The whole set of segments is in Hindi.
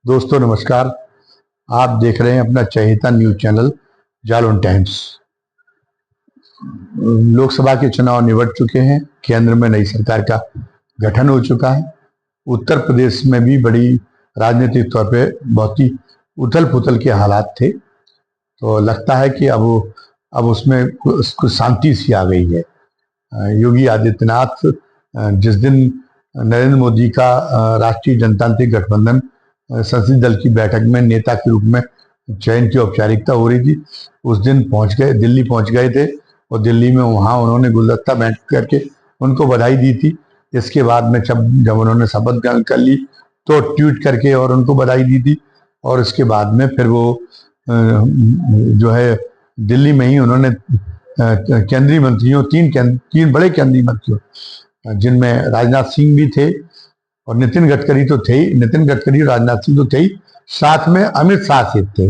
दोस्तों नमस्कार। आप देख रहे हैं अपना चहेता news channel Jalaun Times. Lok Sabha के चुनाव निबट चुके हैं। केंद्र में नई सरकार का गठन हो चुका है। उत्तर प्रदेश में भी बड़ी राजनीतिक तौर पे बहुत ही उथल पुथल के हालात थे, तो लगता है कि अब उसमें कुछ शांति सी आ गई है। योगी आदित्यनाथ जिस दिन नरेंद्र मोदी का राष्ट्रीय जनतांत्रिक गठबंधन संसदीय दल की बैठक में नेता के रूप में चयन की औपचारिकता हो रही थी, उस दिन दिल्ली पहुंच गए थे और दिल्ली में वहां उन्होंने गुलदस्ता बैठ करके उनको बधाई दी थी। इसके बाद में जब उन्होंने शपथ ग्रहण कर ली तो ट्वीट करके और उनको बधाई दी थी, और इसके बाद में फिर वो जो है दिल्ली में ही उन्होंने केंद्रीय मंत्रियों तीन बड़े केंद्रीय मंत्रियों जिनमें राजनाथ सिंह भी थे और नितिन गडकरी तो थे ही, नितिन गडकरी और राजनाथ सिंह तो थे ही, साथ में अमित शाह से थे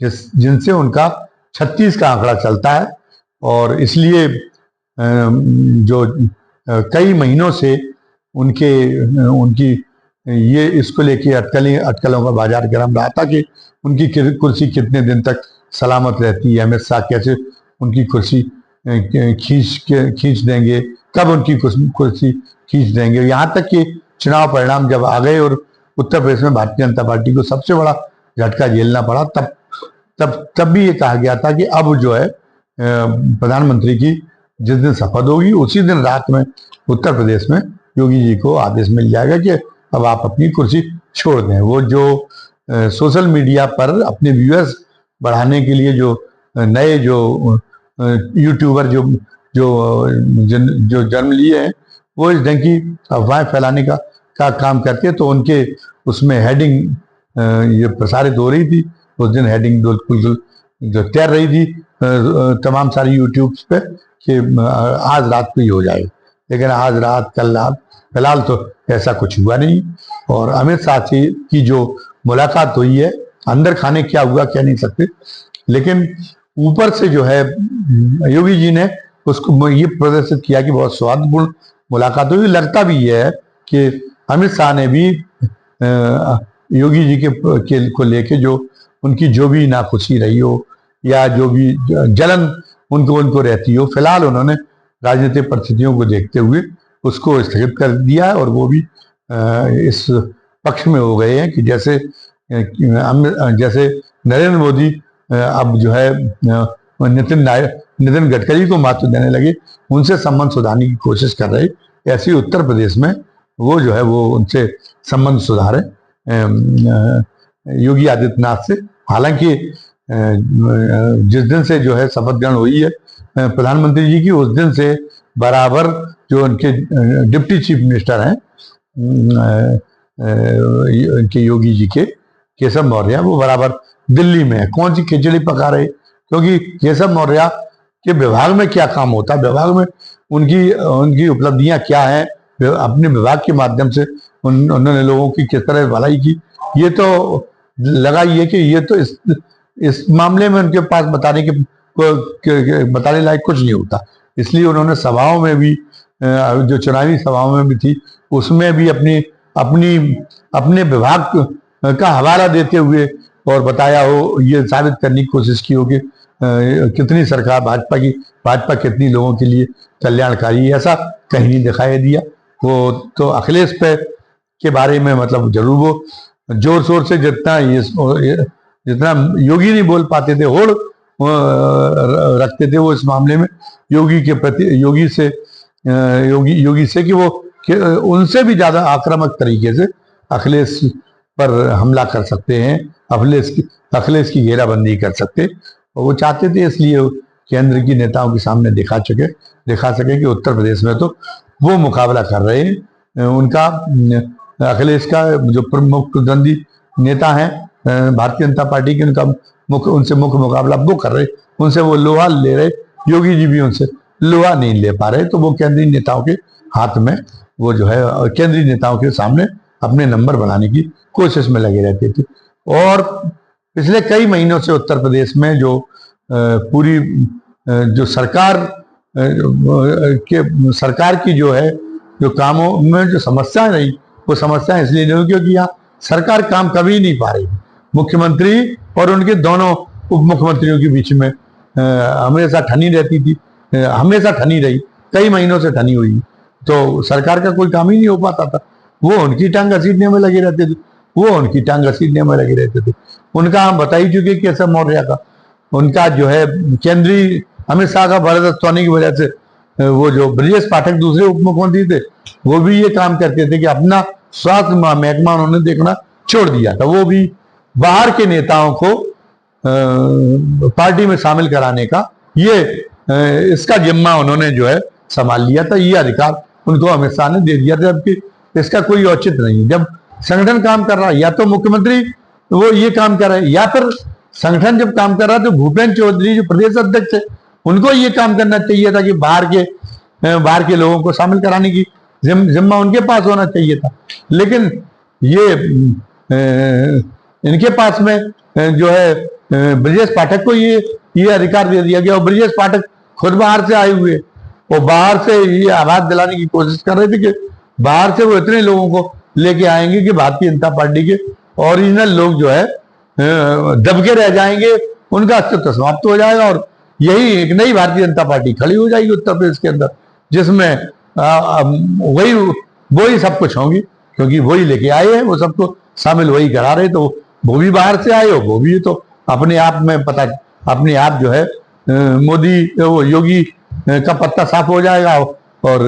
जिनसे उनका 36 का आंकड़ा चलता है। और इसलिए जो कई महीनों से उनकी ये इसको लेके अटकलों का बाजार गर्म रहा था कि उनकी कुर्सी कितने दिन तक सलामत रहती है, अमित शाह कैसे उनकी कुर्सी खींच देंगे, कब उनकी कुर्सी खींच देंगे। यहाँ तक कि चुनाव परिणाम जब आ गए और उत्तर प्रदेश में भारतीय जनता पार्टी को सबसे बड़ा झटका झेलना पड़ा, तब भी ये कहा गया था कि अब जो है प्रधानमंत्री की जिस दिन शपथ होगी उसी दिन रात में उत्तर प्रदेश में योगी जी को आदेश मिल जाएगा कि अब आप अपनी कुर्सी छोड़ दें। वो जो सोशल मीडिया पर अपने व्यूअर्स बढ़ाने के लिए जो नए जो यूट्यूबर जो जन्म लिए हैं, वो इस ढंग की अफवाहें फैलाने का काम करते हैं। तो उनके उसमें हेडिंग ये प्रसारित हो रही थी, उस दिन हेडिंग बिल्कुल जो तैर रही थी तमाम सारी यूट्यूब पे कि आज रात को ही हो जाए, लेकिन आज रात कल रात फिलहाल तो ऐसा कुछ हुआ नहीं। और अमित शाह की जो मुलाकात हुई है, अंदर खाने क्या हुआ कह नहीं सकते, लेकिन ऊपर से जो है योगी जी ने उसको ये प्रदर्शित किया कि बहुत सौहार्दपूर्ण मुलाकात हुई। लगता भी है कि अमित शाह ने भी योगी जी के को लेके जो उनकी जो भी नाखुशी रही हो या जो भी जलन उनको रहती हो, फिलहाल उन्होंने राजनीतिक परिस्थितियों को देखते हुए उसको स्थगित कर दिया है और वो भी इस पक्ष में हो गए हैं कि जैसे नरेंद्र मोदी अब जो है नितिन गडकरी को महत्व देने लगे, उनसे संबंध सुधारने की कोशिश कर रहे। ऐसे ही उत्तर प्रदेश में वो जो है वो उनसे संबंध सुधारे योगी आदित्यनाथ से। हालांकि जिस दिन से जो है शपथ ग्रहण हुई है प्रधानमंत्री जी की, उस दिन से बराबर जो उनके डिप्टी चीफ मिनिस्टर हैं इनके योगी जी के केशव मौर्य, वो बराबर दिल्ली में है। कौन सी खिचड़ी पका रहे, क्योंकि केशव मौर्य के विभाग में क्या काम होता है, विभाग में उनकी उपलब्धियां क्या हैं, अपने विभाग के माध्यम से उन्होंने लोगों की किस तरह भलाई की, ये तो लगा ये कि ये तो इस मामले में उनके पास बताने लायक कुछ नहीं होता। इसलिए उन्होंने सभाओं में भी जो चुनावी सभाओं में भी थी उसमें भी अपने विभाग का हवाला देते हुए और बताया हो, ये साबित करने की कोशिश की हो कि कितनी सरकार भाजपा कितनी लोगों के लिए कल्याणकारी, ऐसा कहीं नहीं दिखाई दिया। वो तो अखिलेश पे के बारे में मतलब जरूर वो जोर शोर से जितना योगी नहीं बोल पाते थे, होड़ रखते थे वो इस मामले में योगी के प्रति, योगी से कि उनसे भी ज्यादा आक्रामक तरीके से अखिलेश पर हमला कर सकते हैं, अखिलेश की घेराबंदी कर सकते, और वो चाहते थे इसलिए केंद्र की नेताओं के सामने दिखा सके कि उत्तर प्रदेश में तो वो मुकाबला कर रहे हैं। उनका अखिलेश का जो प्रमुख प्रतिद्वंदी नेता हैं भारतीय जनता पार्टी के, उनसे मुख्य मुकाबला वो कर रहे, उनसे वो लोहा ले रहे, योगी जी भी उनसे लोहा नहीं ले पा रहे। तो वो केंद्रीय नेताओं के हाथ में वो जो है केंद्रीय नेताओं के सामने अपने नंबर बनाने की कोशिश में लगे रहते थे। और पिछले कई महीनों से उत्तर प्रदेश में जो पूरी जो सरकार की जो है जो कामों में जो समस्याएं रही, वो समस्याएं इसलिए नहीं हुई क्योंकि यहाँ सरकार काम कभी नहीं पा रही। मुख्यमंत्री और उनके दोनों उप मुख्यमंत्रियों के बीच में हमेशा ठनी रहती थी, हमेशा ठनी रही, कई महीनों से ठनी हुई। तो सरकार का कोई काम ही नहीं हो पाता था। वो उनकी टांग घसीटने में लगे रहते थे, वो उनकी टांग घसीटने में लगे रहते थे। उनका हम बता ही चुके केशव मौर्य का, उनका जो है केंद्रीय अमित शाह का भारत होने की वजह से वो जो ब्रजेश पाठक दूसरे उप मुख्यमंत्री थे, वो भी ये काम करते थे कि अपना स्वास्थ्य महकमा उन्होंने देखना छोड़ दिया था। वो भी बाहर के नेताओं को पार्टी में शामिल कराने का ये इसका जिम्मा उन्होंने जो है संभाल लिया था। ये अधिकार उनको अमित शाह ने दे दिया था, जबकि इसका कोई औचित्य नहीं। जब संगठन काम कर रहा है, या तो मुख्यमंत्री वो ये काम कर रहे हैं, या फिर संगठन जब काम कर रहा है तो भूपेन्द्र चौधरी जो प्रदेश अध्यक्ष है, उनको ये काम करना चाहिए था कि बाहर के लोगों को शामिल कराने की जिम्मा उनके पास होना चाहिए था। लेकिन ये इनके पास में जो है ब्रजेश पाठक को ये अधिकार दे दिया गया। और ब्रजेश पाठक खुद बाहर से आए हुए, और बाहर से ये आवाज दिलाने की कोशिश कर रहे थे कि बाहर से वो इतने लोगों को लेके आएंगे कि भारतीय जनता पार्टी के ओरिजिनल लोग जो है दबके रह जाएंगे, उनका अस्तित्व समाप्त हो जाएगा और यही एक नई भारतीय जनता पार्टी खड़ी हो जाएगी उत्तर प्रदेश के अंदर, जिसमें वही सब कुछ होंगी, क्योंकि वही लेके आए हैं, वो सबको शामिल वही करा रहे। तो वो भी बाहर से आए हो, वो भी तो अपने आप में अपने आप जो है मोदी वो योगी का पत्ता साफ हो जाएगा और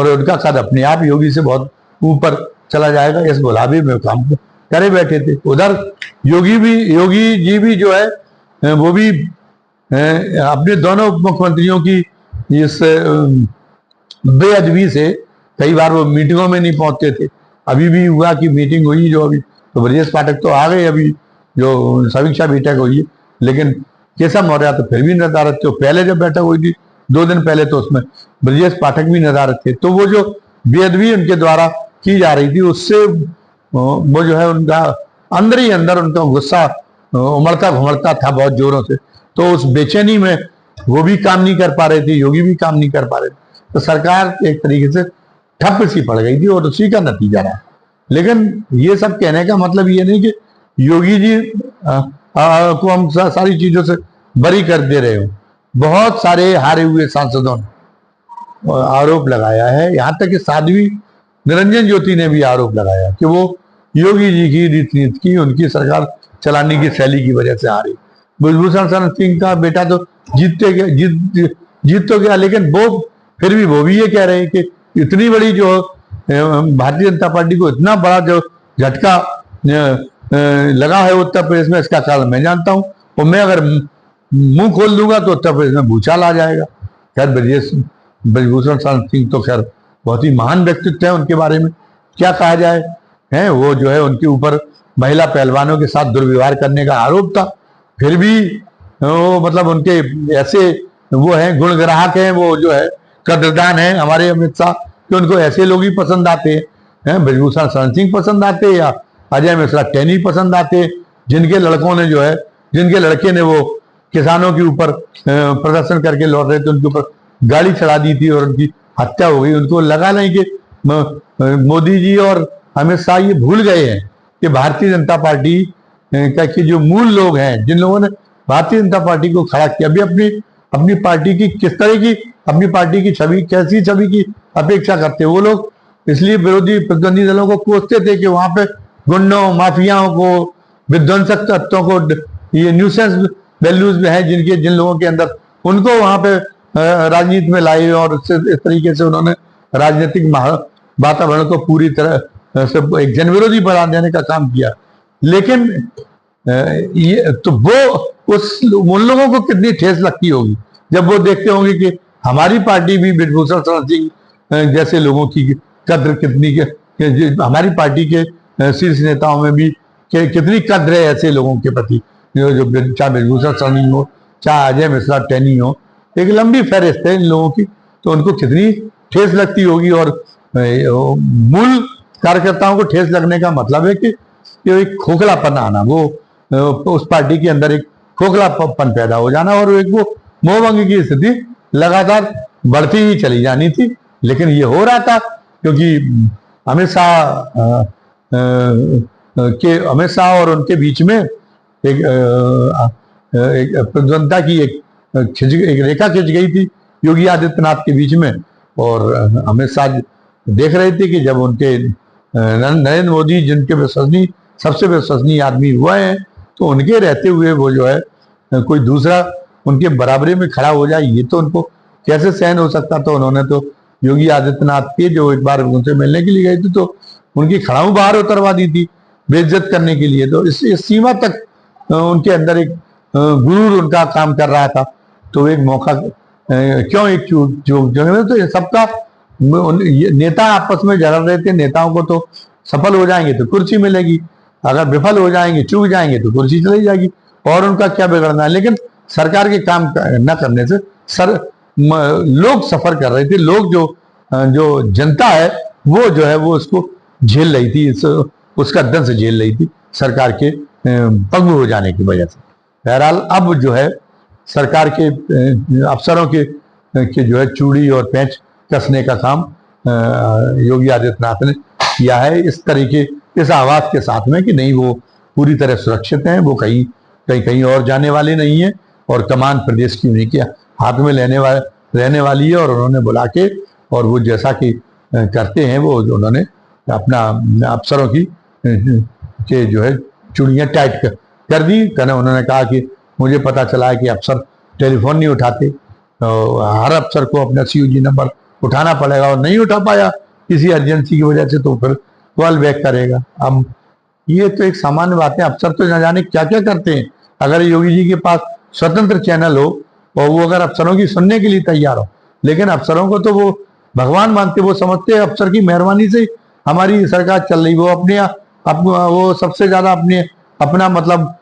उनका कद अपने आप योगी से बहुत ऊपर चला जाएगा। इस गुलाबी में काम करे बैठे थे। उधर योगी जी भी जो है वो भी अपने दोनों उप मुख्यमंत्रियों की इस बेअदबी से कई बार वो मीटिंगों में नहीं पहुंचते थे। अभी भी हुआ कि मीटिंग हुई जो अभी, तो ब्रजेश पाठक तो आ गए, अभी जो समीक्षा बैठक हुई है, लेकिन केशव मौर्य तो फिर भी नदारत थे। पहले जब बैठक हुई थी 2 दिन पहले, तो उसमें ब्रजेश पाठक भी नदारत थे। तो वो जो बेअदबी उनके द्वारा की जा रही थी, उससे वो जो है उनका अंदर ही अंदर उनका गुस्सा उमड़ता घुमड़ता था बहुत जोरों से। तो उस बेचैनी में वो भी काम नहीं कर पा रहे थे, योगी भी काम नहीं कर पा रहे थे। तो सरकार एक तरीके से ठप सी पड़ गई थी और उसी का नतीजा रहा। लेकिन ये सब कहने का मतलब ये नहीं कि योगी जी को हम सारी चीजों से बरी कर दे रहे हो। बहुत सारे हारे हुए सांसदों ने आरोप लगाया है, यहाँ तक कि साध्वी निरंजन ज्योति ने भी आरोप लगाया कि वो योगी जी की रीति की, उनकी सरकार चलाने की शैली की वजह से हारी। ब्रजभूषण शरण सिंह का बेटा तो जीत तो गया, लेकिन वो फिर भी वो भी ये कह रहे हैं कि इतनी बड़ी जो भारतीय जनता पार्टी को इतना बड़ा जो झटका लगा है उत्तर प्रदेश में, इसका कारण मैं जानता हूं। और मैं अगर मुंह खोल दूंगा तो उत्तर प्रदेश में भूचाल आ जाएगा। खैर ब्रजभूषण शरण सिंह तो खैर बहुत ही महान व्यक्तित्व है, उनके बारे में क्या कहा जाए है। वो जो है उनके ऊपर महिला पहलवानों के साथ दुर्व्यवहार करने का आरोप था, फिर भी वो मतलब उनके ऐसे वो हैं गुण ग्राहक हैं, वो जो है कदरदान है हमारे अमित शाह, कि उनको ऐसे लोग ही पसंद आते हैं। ब्रजभूषण शरण सिंह पसंद आते हैं या अजय मिश्रा टेनी पसंद आते हैं, जिनके लड़के ने वो किसानों के ऊपर प्रदर्शन करके लौट रहे थे, उनके ऊपर गाड़ी चढ़ा दी थी और उनकी हत्या हो गई। उनको लगा नहीं कि मोदी जी और अमित शाह ये भूल गए हैं कि भारतीय जनता पार्टी का के जो मूल लोग हैं, जिन लोगों ने भारतीय जनता पार्टी को खड़ा किया, अभी अपनी पार्टी की किस तरह की, अपनी पार्टी की छवि कैसी छवि की अपेक्षा करते वो लोग। इसलिए विरोधी प्रतिद्वंदी दलों को कोसते थे कि वहां पे गुंडों माफियाओं को, विध्वंसक तत्वों को, ये न्यूसेंस वैल्यूज में है जिन लोगों के अंदर, उनको वहां पे राजनीति में लाए और इस तरीके से उन्होंने राजनीतिक वातावरण को पूरी तरह से एक जन विरोधी बना देने का काम किया। लेकिन ये तो वो उन लोगों को कितनी ठेस लगती होगी जब वो देखते होंगे कि हमारी पार्टी भी ब्रजभूषण शरण सिंह जैसे लोगों की कद्र कितनी हमारी पार्टी के शीर्ष नेताओं में भी कितनी कद्र है ऐसे लोगों के प्रति, जो चाहे ब्रजभूषण शरण हो, चाहे अजय मिश्रा टेनी हो, एक लंबी फहरिस्त है इन लोगों की। तो उनको कितनी ठेस लगती होगी। और मूल कार्यकर्ताओं को ठेस लगने का मतलब है कि एक खोखलापन आना, वो उस पार्टी के अंदर एक खोखलापन पैदा हो जाना और एक वो मोहभंग की स्थिति लगातार बढ़ती ही चली जानी थी। लेकिन ये हो रहा था क्योंकि अमित शाह के अमित शाह और उनके बीच में एक प्रतिद्वंदता की एक रेखा खिंच गई थी योगी आदित्यनाथ के बीच में। और अमित शाह देख रहे थे कि जब उनके नरेंद्र मोदी जिनके विश्वसनीय सबसे विश्वसनीय आदमी हुए हैं, तो उनके रहते हुए वो जो है कोई दूसरा उनके बराबरी में खड़ा हो जाए, ये तो उनको कैसे सहन हो सकता। तो उन्होंने तो योगी आदित्यनाथ के जो एक बार उनसे मिलने के लिए गए थे, तो उनकी खड़ाऊ बाहर उतरवा दी थी बेइज्जत करने के लिए। तो इस सीमा तक उनके अंदर एक गुरूर उनका काम कर रहा था। तो एक मौका क्यों एक जो तो सबका नेता आपस में जड़ रहे थे, नेताओं को तो सफल हो जाएंगे तो कुर्सी मिलेगी, अगर विफल हो जाएंगे चूक जाएंगे तो कुर्सी चली जाएगी, और उनका क्या बिगड़ना है। लेकिन सरकार के काम न करने से लोग सफर कर रहे थे, लोग जो जनता है वो जो है वो उसको झेल रही थी, उसका दंश झेल रही थी सरकार के पगू हो जाने की वजह से। बहरहाल अब जो है सरकार के अफसरों के जो है चूड़ी और पेंच कसने का काम योगी आदित्यनाथ ने किया है, इस तरीके इस आवाज के साथ में कि नहीं वो पूरी तरह सुरक्षित हैं, वो कहीं और जाने वाले नहीं है, और कमान प्रदेश की उन्हीं के हाथ में रहने वाली है। और उन्होंने बुला के और वो जैसा कि करते हैं वो उन्होंने अपना अफसरों की के जो है चूड़ियां टाइट कर दी। उन्होंने कहा कि मुझे पता चला है कि अफसर टेलीफोन नहीं उठाते, तो हर अफसर को अपना COG नंबर उठाना पड़ेगा, और नहीं उठा पाया किसी अर्जेंसी की वजह से तो फिर कॉल बैक करेगा। अब ये तो एक सामान्य बात है, अफसर तो न जाने क्या क्या करते हैं। अगर योगी जी के पास स्वतंत्र चैनल हो और वो अगर अफसरों की सुनने के लिए तैयार हो, लेकिन अफसरों को तो वो भगवान मानते, वो समझते हैं अफसर की मेहरबानी से हमारी सरकार चल रही। वो सबसे ज्यादा अपना मतलब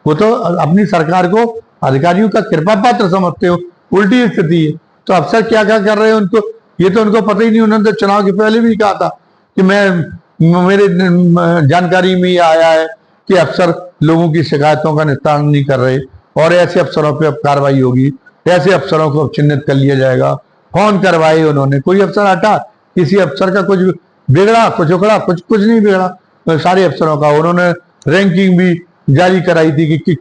वो तो अपनी सरकार को अधिकारियों का कृपा पात्र समझते हो। उल्टी स्थिति है, तो अफसर क्या क्या कर रहे हैं उनको ये तो उनको पता ही नहीं। उन्होंने तो चुनाव के पहले भी कहा था कि मेरे जानकारी में ये आया है कि अफसर लोगों की शिकायतों का निस्तारण नहीं कर रहे, और ऐसे अफसरों पे अब कार्रवाई होगी, ऐसे अफसरों को अब चिन्हित कर लिया जाएगा। फोन करवाए उन्होंने, कोई अफसर हटा, किसी अफसर का कुछ बिगड़ा, कुछ उखड़ा, कुछ नहीं बिगड़ा सारे अफसरों का। उन्होंने रैंकिंग भी जारी कराई थी कि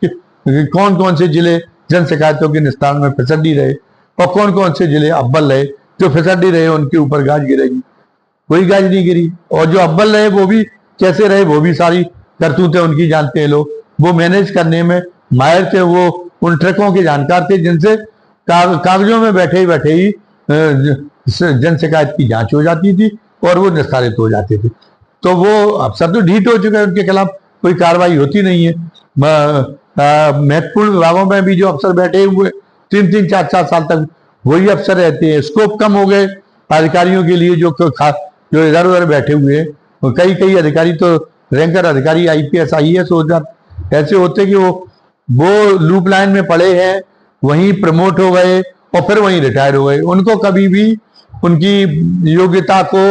कौन कौन से जिले जन शिकायतों के निस्तारण में फिसड्डी रहे और कौन कौन से जिले अव्वल रहे। जो फिसड्डी रहे उनके ऊपर गाज गिरेगी, कोई गाज नहीं गिरी। और जो अव्वल रहे वो भी कैसे रहे, वो भी सारी करतूतें उनकी जानते हैं लोग। वो मैनेज करने में माहिर थे, वो उन ट्रकों के जानकार थे जिनसे कागजों में बैठे ही जन शिकायत की जांच हो जाती थी और वो निस्तारित हो जाते थे। तो वो अफसर तो ढीठ हो चुके हैं, उनके खिलाफ कोई कार्रवाई होती नहीं है। महत्वपूर्ण विभागों में भी जो अफसर बैठे हुए 3-3, 4-4 साल तक वही अफसर रहते हैं। स्कोप कम हो गए अधिकारियों के लिए जो इधर उधर बैठे हुए हैं। कई अधिकारी तो रैंकर अधिकारी IPS IAS हो जाते, ऐसे होते कि वो लूप लाइन में पड़े हैं, वहीं प्रमोट हो गए और फिर वहीं रिटायर हो गए। उनको कभी भी उनकी योग्यता को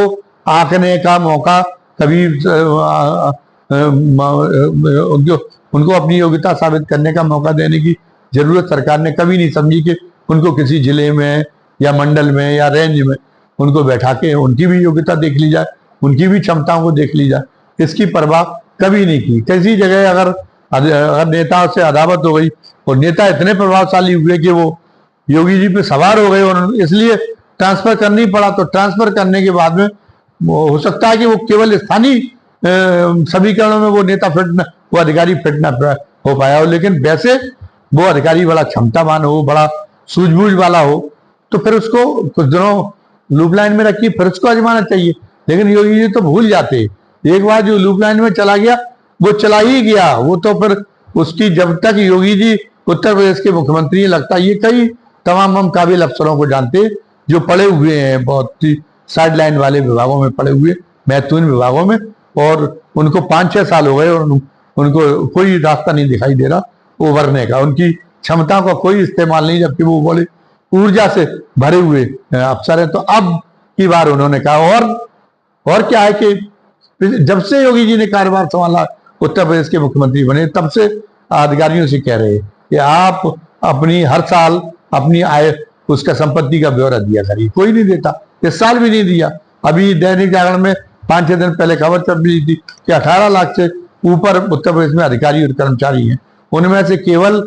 आंकने का मौका कभी उनको अपनी योग्यता साबित करने का मौका देने की जरूरत सरकार ने कभी नहीं समझी कि उनको किसी जिले में या मंडल में या रेंज में उनको बैठा के उनकी भी योग्यता देख ली जाए, उनकी भी क्षमताओं को देख ली जाए। इसकी परवाह कभी नहीं की। किसी जगह अगर नेताओं से अदावत हो गई और नेता इतने प्रभावशाली हुए कि वो योगी जी पे सवार हो गए और इसलिए ट्रांसफर करनी पड़ा, तो ट्रांसफर करने के बाद में हो सकता है कि वो केवल स्थानीय समीकरणों में वो नेता वो अधिकारी फिट न हो पाया हो, लेकिन वैसे वो अधिकारी बड़ा क्षमतावान हो, बड़ा सूझबूझ वाला हो, तो फिर उसको कुछ दिनों लूप लाइन में रखिए, फिर उसको आजमाना चाहिए। लेकिन योगी जी तो भूल जाते, एक बार जो लूप लाइन में चला गया वो चला ही गया। वो तो फिर उसकी जब तक योगी जी उत्तर प्रदेश के मुख्यमंत्री लगता है, ये कई तमाम हम काबिल अफसरों को जानते जो पड़े हुए हैं बहुत ही साइड लाइन वाले विभागों में पड़े हुए, महत्वपूर्ण विभागों में, और उनको 5-6 साल हो गए और उनको कोई रास्ता नहीं दिखाई दे रहा उभरने का। उनकी क्षमता का कोई इस्तेमाल नहीं, जबकि वो बोले ऊर्जा से भरे हुए अफसर है। तो अब की बार उन्होंने कहा, और क्या है कि जब से योगी जी ने कार्यभार संभाला, उत्तर प्रदेश के मुख्यमंत्री बने, तब से अधिकारियों से कह रहे कि आप अपनी हर साल अपनी आय उसका संपत्ति का ब्यौरा दिया करिए। कोई नहीं देता, इस साल भी नहीं दिया। अभी दैनिक जागरण में 5-6 दिन पहले खबर चल रही थी कि 18 लाख से ऊपर उत्तर प्रदेश में अधिकारी और कर्मचारी हैं, उनमें से केवल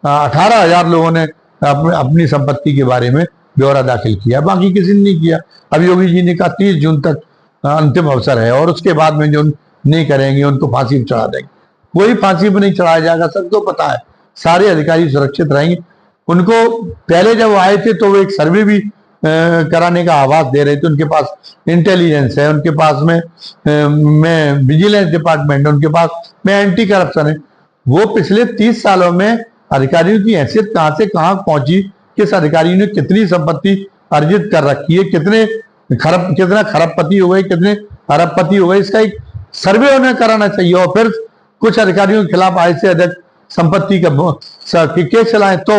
18,000 लोगों ने अपनी संपत्ति के बारे में ब्यौरा दाखिल किया, बाकी किसी ने नहीं किया। अब योगी जी ने कहा 30 जून तक अंतिम अवसर है और उसके बाद में जो नहीं करेंगे उनको फांसी पर चढ़ा देंगे। कोई फांसी पर नहीं चढ़ाया जाएगा, सबको पता है, सारे अधिकारी सुरक्षित रहेंगे। उनको पहले जब आए थे तो वो एक सर्वे भी कराने का आवाज दे रहे थे, उनके पास इंटेलिजेंस है, उनके पास में विजिलेंस डिपार्टमेंट है, उनके पास में एंटी करप्शन है। वो पिछले 30 सालों में अधिकारियों की हैसियत कहां से कहां पहुंची, किस अधिकारी ने कितनी संपत्ति अर्जित कर रखी है, कितना खरबपति हो गए, कितने अरबपति हो गए, इसका एक सर्वे उन्हें कराना चाहिए। और फिर कुछ अधिकारियों के खिलाफ आय से अधिक संपत्ति का केस चलाएं तो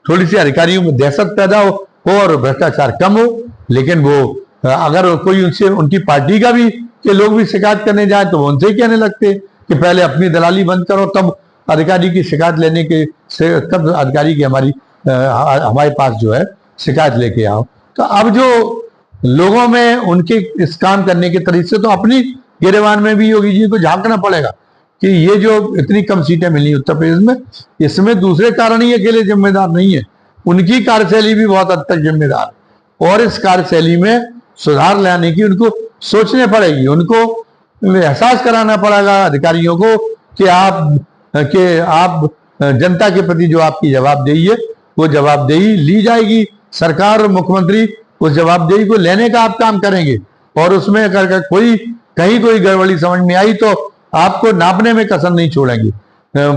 थोड़ी सी अधिकारियों में दहशत पैदा हो और भ्रष्टाचार कम हो। लेकिन वो अगर कोई उनसे उनकी पार्टी का भी के लोग भी शिकायत करने जाए तो वो उनसे ही कहने लगते कि पहले अपनी दलाली बंद करो, तब अधिकारी की शिकायत लेने के तब अधिकारी की हमारे पास जो है शिकायत लेके आओ। तो अब जो लोगों में उनके इस काम करने के तरीके से तो अपनी गिरेबान में भी योगी जी को झांकना पड़ेगा कि ये जो इतनी कम सीटें मिली उत्तर प्रदेश में, इसमें दूसरे कारण ही अकेले जिम्मेदार नहीं है, उनकी कार्यशैली भी बहुत हद तक जिम्मेदार है। और इस कार्यशैली में सुधार लाने की उनको सोचने पड़ेगी, उनको एहसास कराना पड़ेगा अधिकारियों को कि आप जनता के प्रति जो आपकी जवाबदेही है वो जवाबदेही ली जाएगी। सरकार और मुख्यमंत्री उस जवाबदेही को लेने का आप काम करेंगे और उसमें अगर कहीं कोई गड़बड़ी समझ में आई तो आपको नापने में कसर नहीं छोड़ेंगे।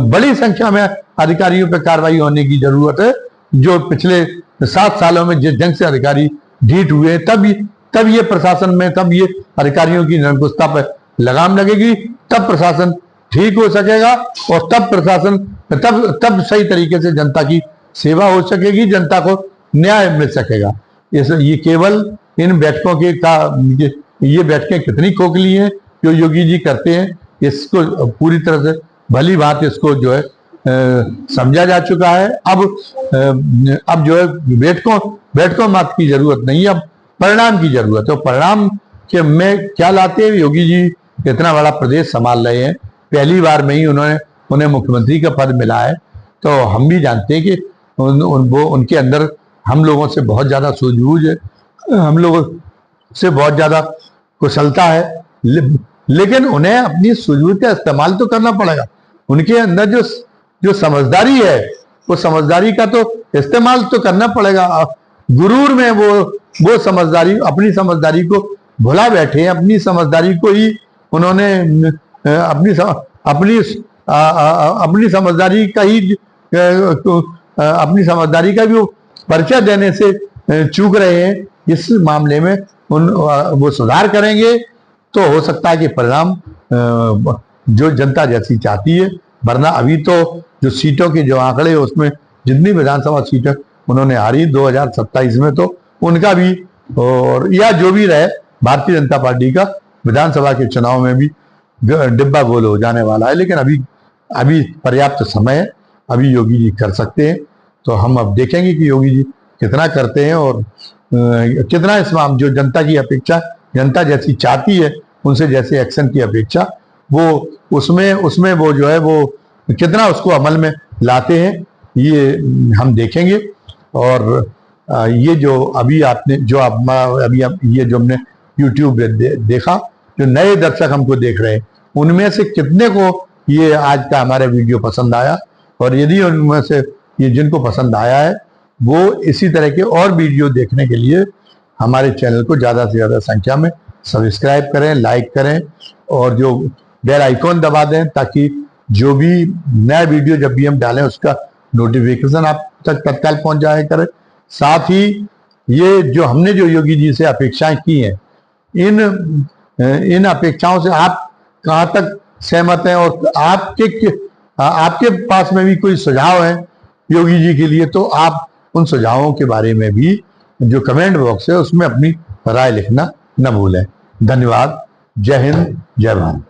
बड़ी संख्या में अधिकारियों पर कार्रवाई होने की जरूरत है। जो पिछले 7 सालों में जिस ढंग से अधिकारी ढीठ हुए, तब ये प्रशासन में, तब ये अधिकारियों की निरंकुशता पर लगाम लगेगी, तब प्रशासन ठीक हो सकेगा और तब सही तरीके से जनता की सेवा हो सकेगी, जनता को न्याय मिल सकेगा। ये केवल इन बैठकों ये बैठकें कितनी खोखली हैं जो योगी जी करते हैं, इसको पूरी तरह से भली बात इसको जो है समझा जा चुका है। अब जो है बैठकों मत की जरूरत नहीं, अब परिणाम की जरूरत है। तो परिणाम के में क्या लाते हैं, योगी जी इतना बड़ा प्रदेश संभाल रहे हैं, पहली बार में ही उन्हें मुख्यमंत्री का पद मिला है, तो हम भी जानते हैं कि उनके अंदर हम लोगों से बहुत ज्यादा सूझबूझ है, हम लोगों से बहुत ज्यादा कुशलता है, लेकिन उन्हें अपनी सूझबूझ का इस्तेमाल तो करना पड़ेगा। उनके अंदर जो समझदारी है वो समझदारी का तो इस्तेमाल तो करना पड़ेगा। गुरूर में वो समझदारी, अपनी समझदारी को भुला बैठे हैं, अपनी समझदारी को ही उन्होंने अपनी समझदारी का भी वो परिचय देने से चूक रहे हैं। इस मामले में वो सुधार करेंगे तो हो सकता है कि परिणाम जो जनता जैसी चाहती है, वरना अभी तो जो सीटों के जो आंकड़े उसमें जितनी विधानसभा सीटें उन्होंने हारी 2027 में, तो उनका भी और या जो भी रहे भारतीय जनता पार्टी का विधानसभा के चुनाव में भी डिब्बा गोल हो जाने वाला है। लेकिन अभी पर्याप्त समय है, अभी योगी जी कर सकते हैं। तो हम अब देखेंगे कि योगी जी कितना करते हैं और कितना इस मामले जो जनता की अपेक्षा, जनता जैसी चाहती है, उनसे जैसे एक्शन की अपेक्षा, वो उसमें वो जो है वो कितना उसको अमल में लाते हैं, ये हम देखेंगे। और ये जो अभी ये जो हमने YouTube देखा, जो नए दर्शक हमको देख रहे हैं, उनमें से कितने को ये आज का हमारा वीडियो पसंद आया, और यदि उनमें से ये जिनको पसंद आया है वो इसी तरह के और वीडियो देखने के लिए हमारे चैनल को ज़्यादा से ज़्यादा संख्या में सब्सक्राइब करें, लाइक करें और जो बेल आइकॉन दबा दें, ताकि जो भी नया वीडियो जब भी हम डालें उसका नोटिफिकेशन आप तक तत्काल पहुंच जाया करे। साथ ही ये जो हमने जो योगी जी से अपेक्षाएं की हैं, इन अपेक्षाओं से आप कहाँ तक सहमत हैं और आपके पास में भी कोई सुझाव है योगी जी के लिए, तो आप उन सुझावों के बारे में भी जो कमेंट बॉक्स है उसमें अपनी राय लिखना न भूलें। धन्यवाद। जय हिंद, जय भारत।